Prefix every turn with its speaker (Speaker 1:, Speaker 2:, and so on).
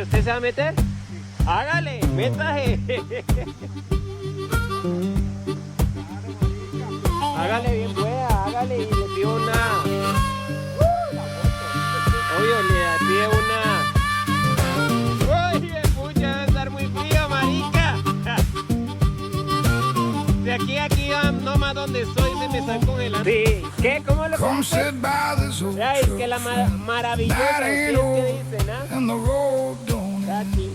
Speaker 1: ¿Usted se va a meter? Hágale, métase. Hágale bien pueda, hágale y le pido una. Obvio, le pide una. Oye, pucha, va a estar muy frío, marica. De aquí a aquí, nomás donde estoy, se me están congelando. Sí, ¿qué? ¿Cómo lo conoces? Ya, es que la maravillosa, ¿qué dicen, ah? Aquí.